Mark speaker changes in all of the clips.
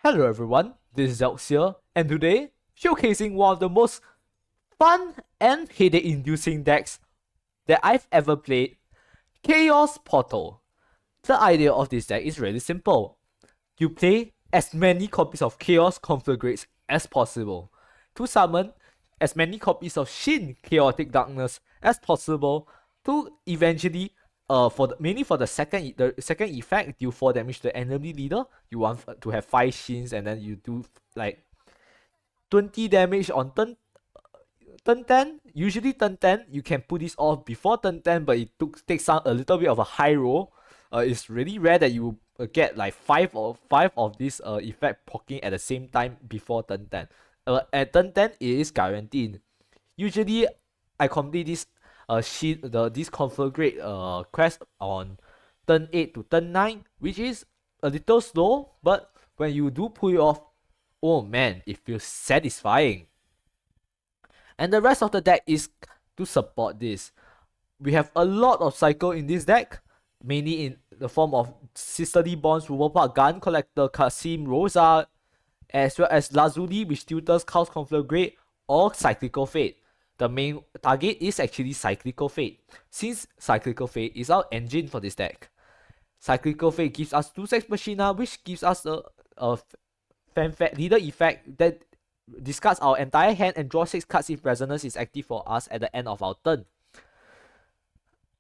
Speaker 1: Hello everyone, this is Zelx here, and today, showcasing one of the most fun and headache-inducing decks that I've ever played, Chaos Portal. The idea of this deck is really simple. You play as many copies of Chaos Conflagrates as possible to summon as many copies of Shin Chaotic Darkness as possible to eventually mainly for the second effect, deal 4 damage to the enemy leader. You want to have 5 Shins and then you do like 20 damage on turn 10. Usually turn 10 you can put this off before turn 10, but it takes a little bit of a high roll. It's really rare that you get like 5 of this effect poking at the same time before turn 10. At turn 10 it is guaranteed. Usually I complete this this conflagrate quest on turn 8 to turn 9, which is a little slow, but when you do pull it off, oh man, it feels satisfying. And the rest of the deck is to support this. We have a lot of cycle in this deck, mainly in the form of Sisterly Bonds, Rubalpa, Gun Collector, Kasim, Rosa, as well as Lazuli, which tutors Chaos Conflagrate, or Cyclical Fate. The main target is actually Cyclical Fate, since Cyclical Fate is our engine for this deck. Cyclical Fate gives us 2 Sex Machina, which gives us a leader effect that discards our entire hand and draw 6 cards if Resonance is active for us at the end of our turn.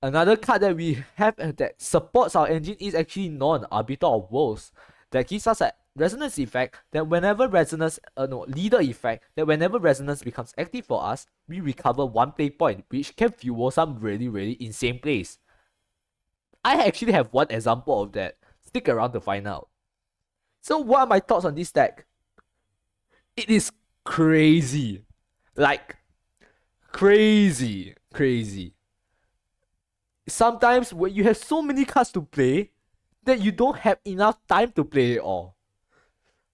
Speaker 1: Another card that we have that supports our engine is actually Non-Arbiter of Worlds, that gives us a Resonance effect that whenever leader effect that whenever Resonance becomes active for us, we recover 1 play point, which can fuel some really insane plays. I actually have one example of that. Stick around to find out. So what are my thoughts on this deck? It is crazy. Like, crazy. Sometimes when you have so many cards to play that you don't have enough time to play it all.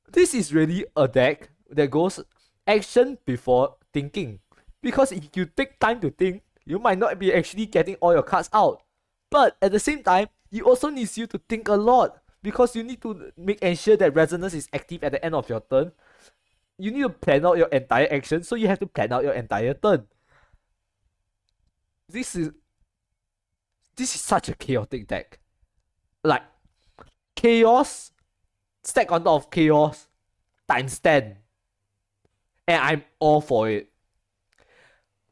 Speaker 1: This is really a deck that goes action before thinking. Because if you take time to think, you might not be actually getting all your cards out. But at the same time, it also needs you to think a lot. Because you need to ensure that Resonance is active at the end of your turn. You need to plan out your entire action, so you have to plan out your entire turn. This is such a chaotic deck. Like, chaos stack on top of chaos times 10. And I'm all for it.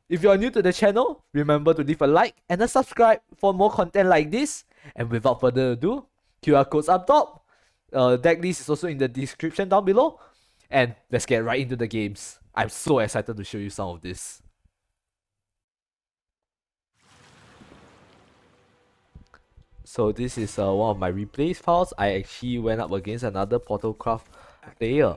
Speaker 1: If you're new to the channel, remember to leave a like and a subscribe for more content like this. And without further ado, QR codes up top. Deck list is also in the description down below. And let's get right into the games. I'm so excited to show you some of this. So this is one of my replays files. I actually went up against another Portalcraft player.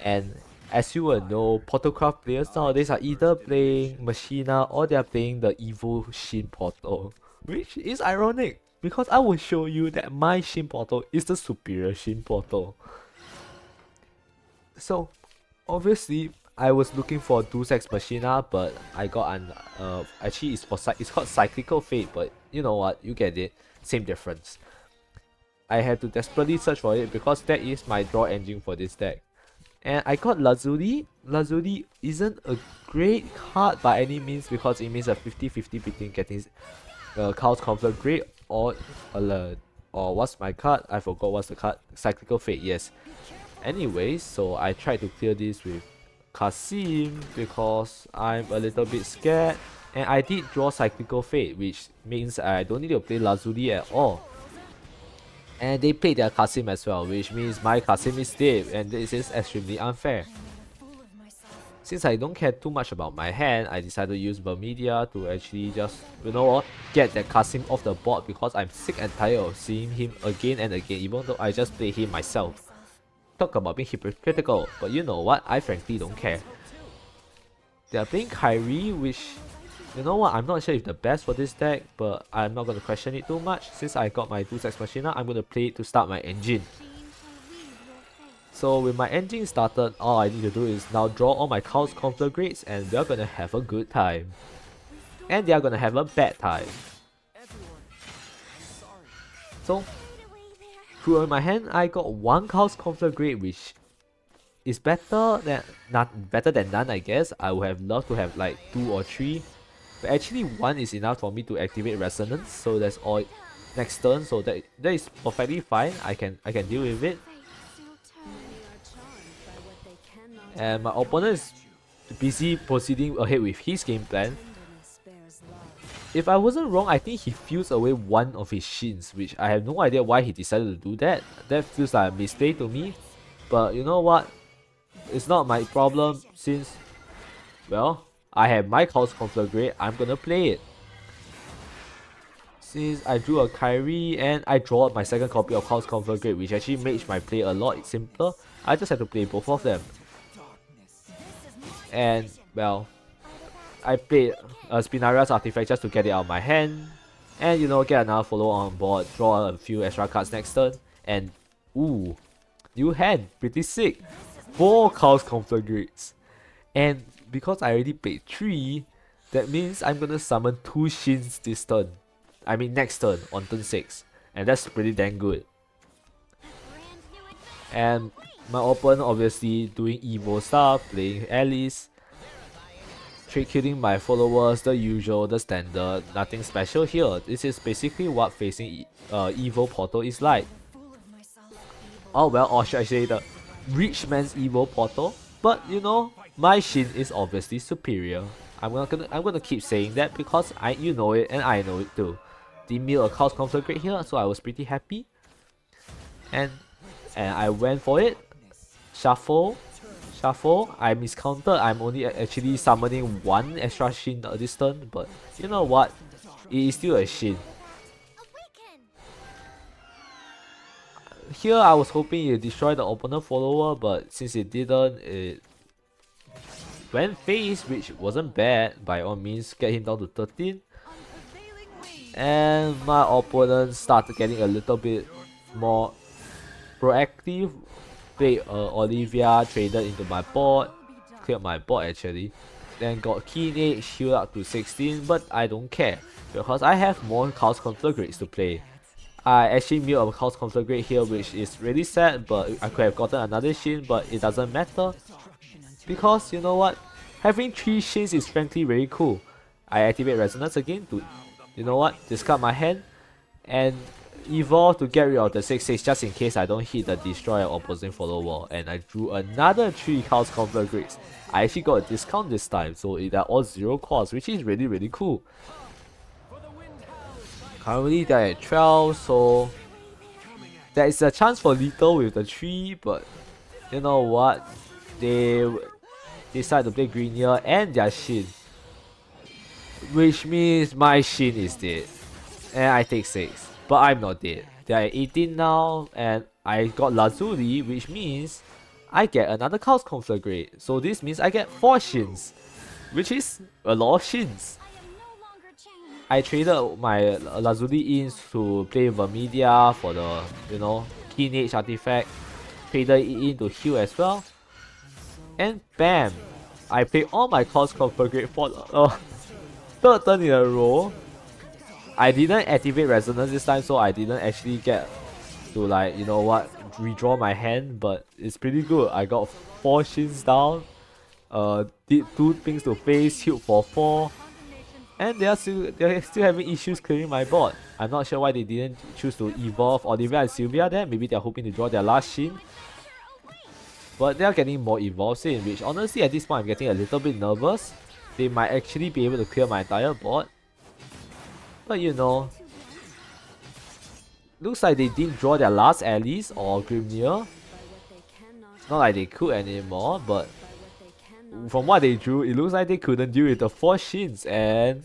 Speaker 1: And as you will know, Portalcraft players nowadays are either playing Machina or they are playing the evil Shin Portal. Which is ironic, because I will show you that my Shin Portal is the superior Shin Portal. So, obviously, I was looking for Deus Ex Machina, but I got actually it's called Cyclical Fate, but you know what, you get it, same difference. I had to desperately search for it because that is my draw engine for this deck. And I got Lazuli. Lazuli isn't a great card by any means because it means a 50-50 between getting Chaos Conflagrate or Alert. Or what's my card? I forgot what's the card. Cyclical Fate, yes. Anyways, so I tried to clear this with Kasim because I'm a little bit scared. And I did draw Cyclical Fate, which means I don't need to play Lazuli at all. And they played their Kasim as well, which means my Kasim is dead, and this is extremely unfair. Since I don't care too much about my hand, I decided to use Bermudia to actually just, you know what, get that Kasim off the board because I'm sick and tired of seeing him again and again, even though I just play him myself. Talk about being hypocritical, but you know what, I frankly don't care. They are playing Kyrie, which, you know what, I'm not sure if the best for this deck, but I'm not going to question it too much. Since I got my 2 Sex Machina, I'm going to play it to start my engine. So with my engine started, all I need to do is now draw all my Chaos Conflagrates and they're going to have a good time. And they're going to have a bad time. So, Through my hand, I got one Chaos Conflagrate, which is better than none, I guess. I would have loved to have like 2 or 3. But actually 1 is enough for me to activate Resonance, so that's all next turn, so that is perfectly fine. I can deal with it. And my opponent is busy proceeding ahead with his game plan. If I wasn't wrong, I think he fused away one of his Shins, which I have no idea why he decided to do that. That feels like a mistake to me. But you know what? It's not my problem since, well, I have my Chaos Conflagrate, I'm gonna play it. Since I drew a Kyrie and I draw my second copy of Chaos Conflagrate, which actually makes my play a lot simpler, I just have to play both of them. And, well, I played Spinaria's Artifact just to get it out of my hand. And, you know, get another follow on board, draw a few extra cards next turn. And, ooh, new hand, pretty sick. 4 Chaos Conflagrates. And because I already played 3, that means I'm gonna summon 2 Shins this turn. I mean next turn, on turn 6. And that's pretty dang good. And my opponent obviously doing evil stuff, playing Alice. Trade killing my followers, the usual, the standard, nothing special here. This is basically what facing evil portal is like. Oh well, or should I say the rich man's evil portal? But you know, my Shin is obviously superior. I'm gonna keep saying that because you know it and I know it too. They mill a Chaos Conflagrate here, so I was pretty happy. And I went for it. Shuffle. I miscounted. I'm only actually summoning 1 extra Shin this turn, but you know what? It is still a Shin. Here I was hoping it destroyed the opponent follower, but since it didn't, it went face, which wasn't bad. By all means, get him down to 13. And my opponent started getting a little bit more proactive. Played Olivia, traded into my board, cleared my board actually. Then got Keen Age, healed up to 16, but I don't care because I have more Chaos Conflagrates to play. I actually milled a Chaos Conflagrate here, which is really sad, but I could have gotten another Shin, but it doesn't matter. Because you know what? Having 3 Shins is frankly very cool. I activate Resonance again to, you know what, discard my hand and evolve to get rid of the 6/6 just in case I don't hit the destroy opposing follower. And I drew another 3 Chaos Conflagrates. I actually got a discount this time, so they're all 0 cost, which is really cool. Currently they're at 12, so there is a chance for lethal with the 3, but you know what? They decide to play Greenier and their Shin, which means my Shin is dead and I take 6, but I'm not dead. They are at 18 now and I got Lazuli, which means I get another Chaos Conflagrate, so this means I get 4 Shins, which is a lot of Shins. I traded my Lazuli in to play Vermedia for the, you know, Keen Age artifact, traded it in to heal as well, and bam! I played all my Chaos Conflagrate for the 3rd turn in a row. I didn't activate Resonance this time, so I didn't actually get to, like, you know what, redraw my hand, but it's pretty good. I got 4 Shins down, did 2 things to face, healed for 4, and they're still having issues clearing my board. I'm not sure why they didn't choose to evolve Olivia and Sylvia there. Maybe they're hoping to draw their last Shin. But they're getting more evolves in, which honestly at this point I'm getting a little bit nervous. They might actually be able to clear my entire board. But you know, looks like they didn't draw their last Alice or Grimnir. Not like they could anymore, but from what they drew, it looks like they couldn't deal with the 4 Shins and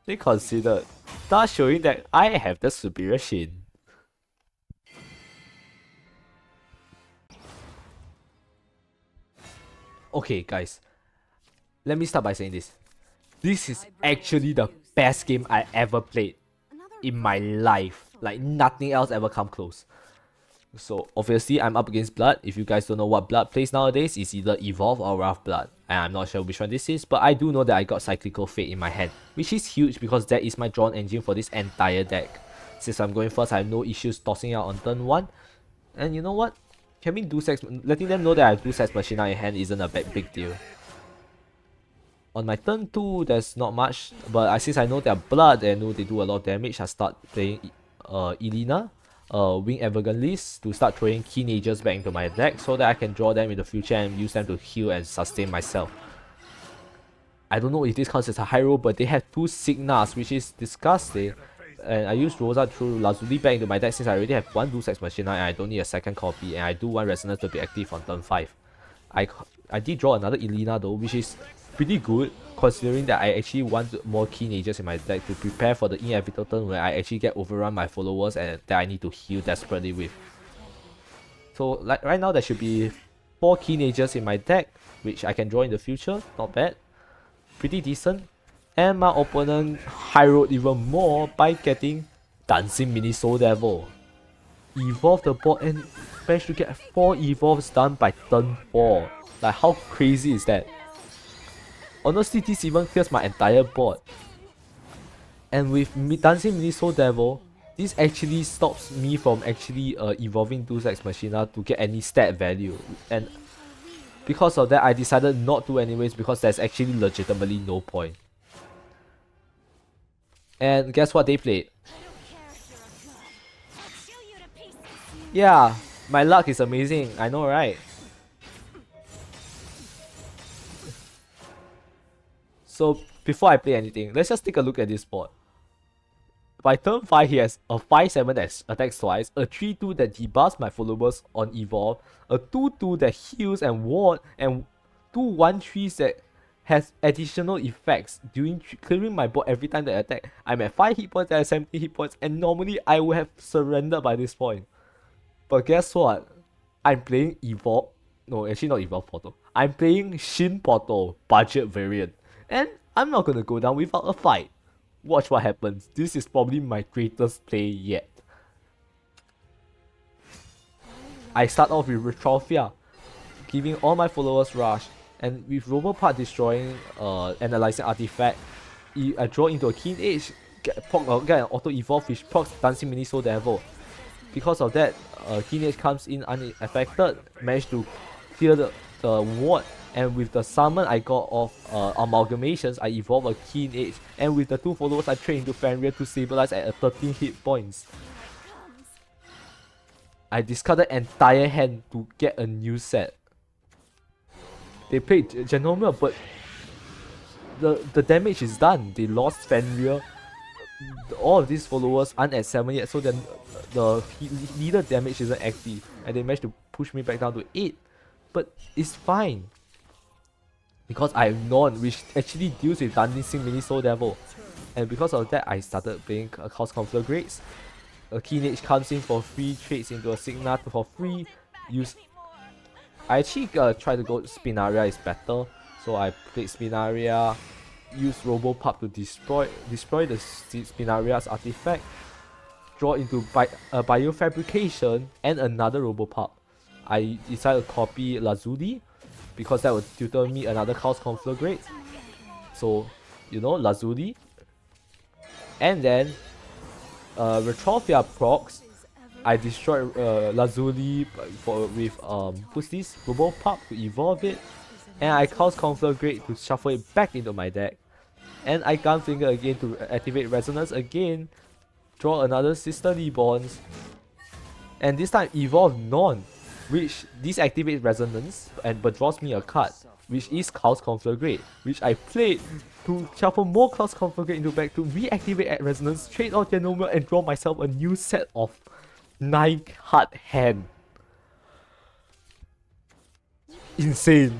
Speaker 1: they considered, thus showing that I have the superior Shin. Okay guys, let me start by saying this. This is actually the best game I ever played in my life. Like nothing else ever come close. So obviously I'm up against Blood. If you guys don't know what Blood plays nowadays, it's either Evolve or Rough Blood. And I'm not sure which one this is, but I do know that I got Cyclical Fate in my hand, which is huge because that is my drawn engine for this entire deck. Since I'm going first, I have no issues tossing out on turn 1. And you know what? Having letting them know that I have 2 Sex Machina in hand isn't a big deal. On my turn 2, there's not much, but since I know their blood and I know they do a lot of damage, I start playing Elena, Wing Evangelist, to start throwing Teenagers back into my deck so that I can draw them in the future and use them to heal and sustain myself. I don't know if this counts as a high roll, but they have 2 Signas, which is disgusting. And I use Rosa through Lazuli back into my deck since I already have 1 Dual Sex Machina and I don't need a second copy, and I do want Resonance to be active on turn 5. I did draw another Elena though, which is pretty good considering that I actually want more Teenagers in my deck to prepare for the inevitable turn where I actually get overrun my followers and that I need to heal desperately with. So like right now there should be 4 Teenagers in my deck, which I can draw in the future, not bad. Pretty decent. And my opponent high rolled even more by getting Dancing Mini Soul Devil. Evolve the board and managed to get 4 evolves done by turn 4. Like how crazy is that? Honestly, this even clears my entire board. And with Dancing Mini Soul Devil, this actually stops me from actually evolving 2 Sex Machina to get any stat value. And because of that, I decided not to anyways because there's actually legitimately no point. And guess what they played? Yeah, my luck is amazing, I know, right? So before I play anything, let's just take a look at this board. By turn 5, he has a 5-7 that attacks twice, a 3-2 that debuffs my followers on evolve, a 2-2 that heals and ward, and 2 1-3s that has additional effects during clearing my board every time they attack. I'm at 5 hit points, I have 70 hit points, and normally I would have surrendered by this point. But guess what? I'm playing Evolve. No, actually not Evolve Portal. I'm playing Shin Portal, budget variant. And I'm not gonna go down without a fight. Watch what happens. This is probably my greatest play yet. I start off with Retrophia, giving all my followers rush. And with Robopart destroying Analyzing Artifact, I draw into a Keen Edge, get an auto evolve which procs Dancing Mini Soul Devil. Because of that, Keen Edge comes in unaffected, managed to clear the ward, and with the summon I got of Amalgamations, I evolve a Keen Edge, and with the 2 followers I trade into Fenrir to stabilize at a 13 hit points. I discarded entire hand to get a new set. They played Genomia, but the damage is done. They lost Fenrir. All of these followers aren't at 7 yet, so then the leader damage isn't active, and they managed to push me back down to 8. But it's fine because I have Non, which actually deals with Dancing Mini Soul Devil, and because of that I started playing Chaos Conflagrates. A Keen Edge comes in for free, trades into a Signa for free. I actually try to go Spinaria is better, so I played Spinaria, use Robopup to destroy the Spinaria's artifact, draw into Biofabrication and another Robopup. I decided to copy Lazuli because that would tutor me another Chaos Conflagrate. So, you know, Lazuli. And then Retrophia procs. I destroyed Lazuli with who's this? Robopup to evolve it, and I Chaos Conflagrate to shuffle it back into my deck, and I Gunfinger again to activate Resonance again, draw another Sisterly Bonds, and this time evolve Non, which deactivates Resonance but draws me a card, which is Chaos Conflagrate, which I played to shuffle more Chaos Conflagrate into back to reactivate at Resonance, trade out Genomia, and draw myself a new set of 9 card hand. Insane.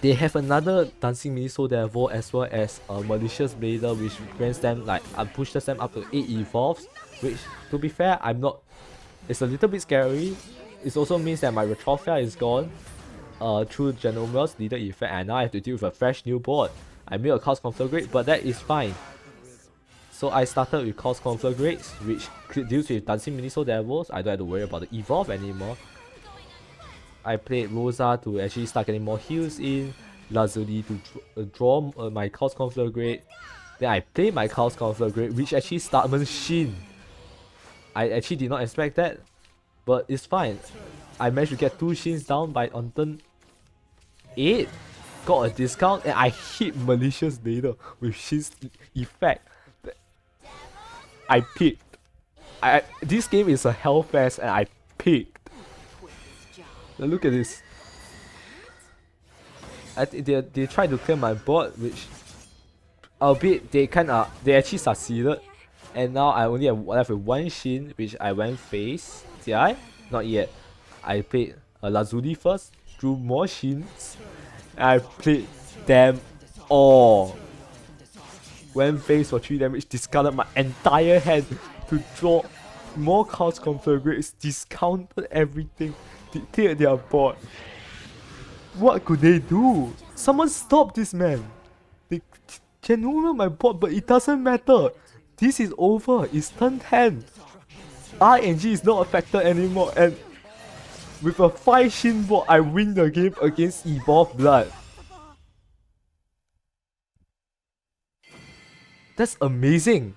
Speaker 1: They have another Dancing Mini Soul Devil as well as a Malicious Blader, which grants them like pushes them up to 8 evolves, which to be fair it's a little bit scary. It also means that my Retrophia is gone through Genomia's leader effect, and now I have to deal with a fresh new board. I made a Chaos Conflagrate, but that is fine. So I started with Chaos Conflagrates, which deals with Dancing Mini Soul Devils. I don't have to worry about the evolve anymore. I played Rosa to actually start getting more heals in, Lazuli to draw my Chaos Conflagrate. Then I played my Chaos Conflagrate, which actually summons Shin. I actually did not expect that, but it's fine. I managed to get 2 Shins down by on turn 8. Got a discount and I hit Malicious Data with Shin's effect. I picked. This game is a hellfest and I picked. Now look at this. I think they tried to clear my board, which albeit they actually succeeded. And now I only have left with 1 Shin, which I went face. Did I? Not yet. I played a Lazuli first, drew more Shins, and I played them all. Went face for 3 damage, discarded my entire hand to draw more cards conflagrates, discounted everything, cleared their board. What could they do? Someone stop this man! They can over my board, but it doesn't matter. This is over. It's turn 10. RNG is not a factor anymore, and with a 5 Shin board, I win the game against Evolved Blood. That's amazing.